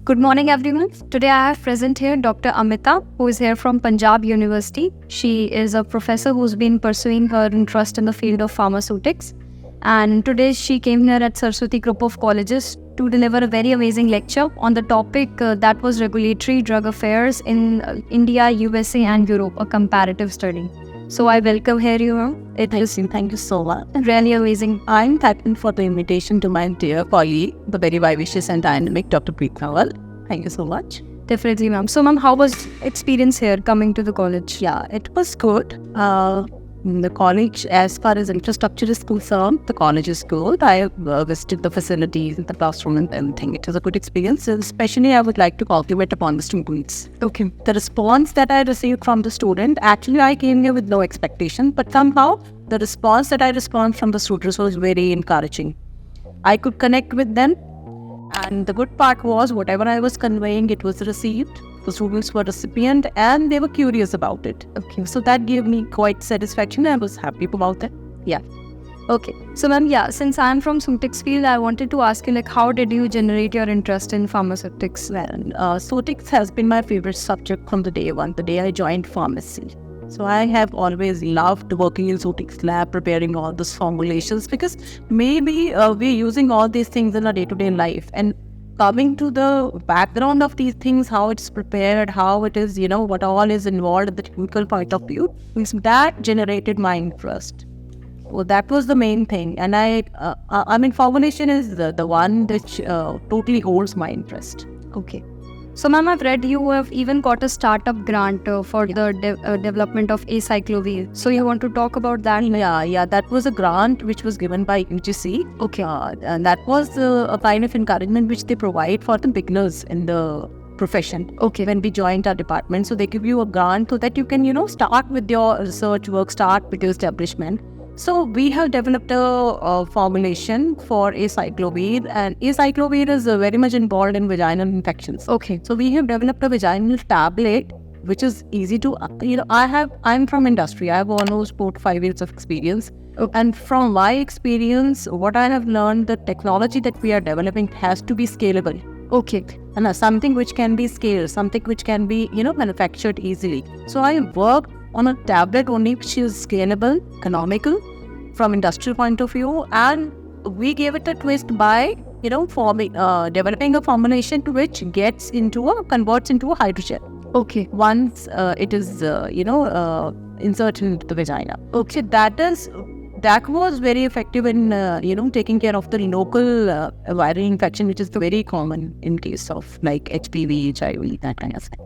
Good morning, everyone. Today I have present here Dr. Amita, who is here from Punjab University. She is a professor who's been pursuing her interest in the field of pharmaceutics. And today she came here at Saraswati Group of Colleges to deliver a very amazing lecture on the topic that was regulatory drug affairs in India, USA and Europe, a comparative study. So I welcome here you, ma'am. Thank you so much. Really amazing. I'm thankful for the invitation to my dear colleague, the very vivacious and dynamic Dr. Sarwal. Thank you so much. Definitely, ma'am. So, ma'am, how was experience here coming to the college? Yeah, it was good. The college, as far as infrastructure is concerned, the college is good. I visited the facilities, the classroom and everything. It was a good experience. Especially, I would like to compliment upon the students. Okay. The response that I received from the student, actually I came here with no expectation, but somehow the response that I received from the students was very encouraging. I could connect with them. And the good part was, whatever I was conveying, it was received. The students were recipient and they were curious about it. Okay. So that gave me quite satisfaction. I was happy about it. Yeah. Okay. So, ma'am, since I'm from pharmaceutics field, I wanted to ask you, how did you generate your interest in pharmaceutics? Well, pharmaceutics has been my favorite subject from the day one, the day I joined pharmacy. So I have always loved working in pharmaceutics lab, preparing all those formulations, because maybe we're using all these things in our day-to-day life, and coming to the background of these things, how it's prepared, how it is, what all is involved at the technical point of view, that generated my interest. Well, that was the main thing. And I mean, formulation is the one which totally holds my interest. Okay. So, ma'am, I've read you have even got a startup grant for the development of acyclovir. So, you want to talk about that? Yeah. That was a grant which was given by SGC. Okay. And that was a kind of encouragement which they provide for the beginners in the profession. Okay. When we joined our department, so they give you a grant so that you can, start with your research work, start with your establishment. So we have developed a formulation for acyclovir, and acyclovir is very much involved in vaginal infections. Okay. So we have developed a vaginal tablet which is easy to, I'm from industry. I have almost 4 to 5 years of experience. Okay. And from my experience, what I have learned, the technology that we are developing has to be scalable. Okay. And something which can be scaled, something which can be, manufactured easily. So I worked on a tablet only which is scalable, economical from industrial point of view, and we gave it a twist by developing a formulation to which converts into a hydrogel. Okay. Once it is inserted into the vagina. Okay. That was very effective in taking care of the local viral infection, which is very common in case of like HPV, HIV, that kind of thing.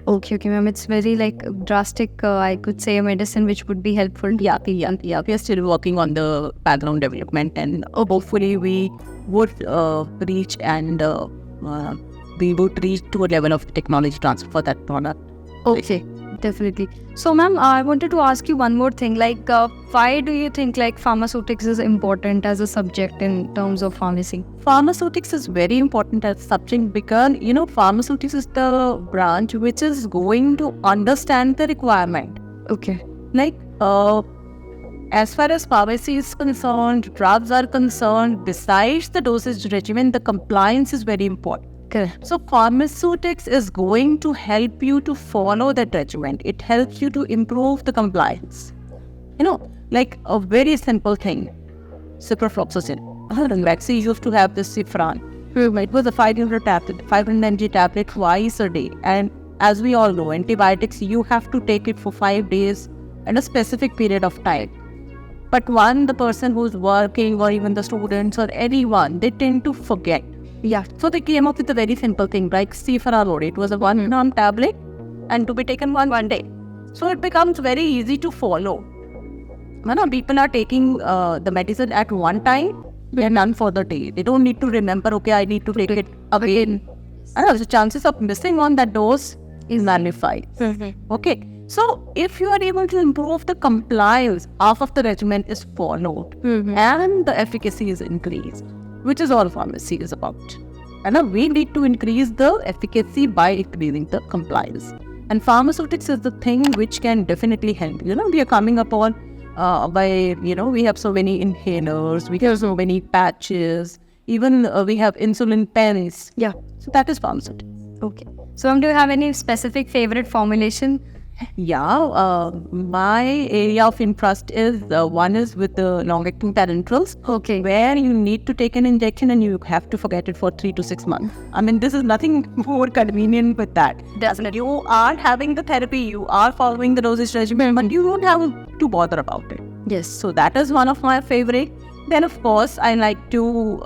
Okay, ma'am. It's very drastic, I could say, a medicine which would be helpful. Yeah. We are still working on the background development, and hopefully we would reach to a level of technology transfer for that product. Okay, definitely. So, ma'am, I wanted to ask you one more thing. Why do you think pharmaceutics is important as a subject in terms of pharmacy? Pharmaceutics is very important as a subject because, pharmaceutics is the branch which is going to understand the requirement. Okay. As far as pharmacy is concerned, drugs are concerned, besides the dosage regimen, the compliance is very important. Correct. So pharmaceutics is going to help you to follow that regimen. It helps you to improve the compliance. A very simple thing. Ciprofloxacin. Vaccine used to have this Cifran. It was a 500 mg tablet twice a day. And as we all know, antibiotics, you have to take it for 5 days and a specific period of time. But the person who's working, or even the students or anyone, they tend to forget. Yeah. So they came up with a very simple thing like Cifran. It was a 1 gram tablet and to be taken one day. So it becomes very easy to follow. People are taking the medicine at one time and none for the day. They don't need to remember, okay, I need to take it again. The chances of missing on that dose is nullified. Mm-hmm. Okay. So if you are able to improve the compliance, half of the regimen is followed and the efficacy is increased, which is all pharmacy is about. And we need to increase the efficacy by increasing the compliance. And pharmaceutics is the thing which can definitely help. We are coming upon we have so many inhalers, we have so many patches, even we have insulin pens. Yeah. So that is pharmaceutics. Okay. So, ma'am, do you have any specific favorite formulation? Yeah, my area of interest is one is with the long-acting parenterals. Okay. Where you need to take an injection and you have to forget it for 3 to 6 months. I mean, this is nothing more convenient with that. Definitely. You are having the therapy, you are following the dosage regimen, but you don't have to bother about it. Yes. So that is one of my favorite. Then, of course, I like to,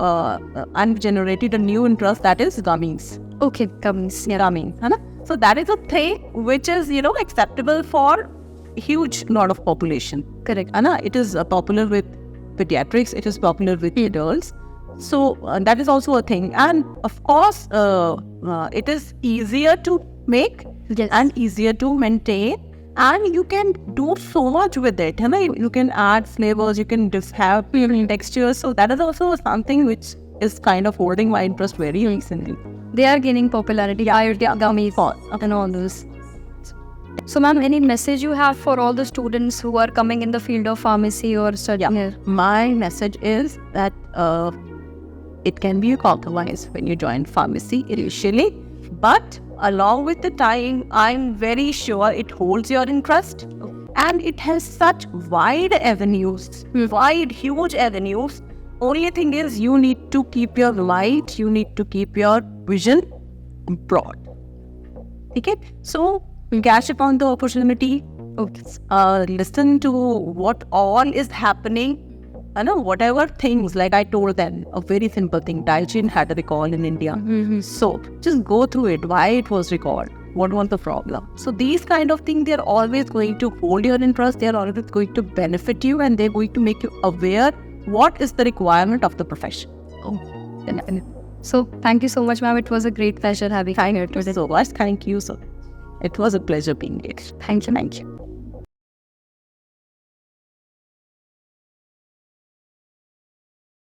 I've generated a new interest, that is gummies. Okay, gummies. Yeah. Gummies. है ना? So that is a thing which is, acceptable for huge lot of population. Correct. It is popular with pediatrics, it is popular with adults. So that is also a thing. And of course, it is easier to make Yes. and easier to maintain. And you can do so much with it. You can add flavors, you can just have textures. So that is also something which is kind of holding my interest very recently. They are gaining popularity. Yeah, gummies and all those. So, ma'am, any message you have for all the students who are coming in the field of pharmacy or studying here? My message is that it can be a compromise when you join pharmacy initially, but along with the time, I'm very sure it holds your interest and it has such wide avenues, huge avenues. Only thing is you need to keep your light, you need to keep your vision broad. Okay? So, catch upon the opportunity. Okay. Listen to what all is happening. Whatever things, like I told them, a very simple thing, Daiichi had a recall in India. So, just go through it, why it was recalled, what was the problem. So, these kind of things, they're always going to hold your interest, they're always going to benefit you, and they're going to make you aware what is the requirement of the profession. So, thank you so much, ma'am. It was a great pleasure having you here today. So much. Thank you, sir. It was a pleasure being here. Thank you.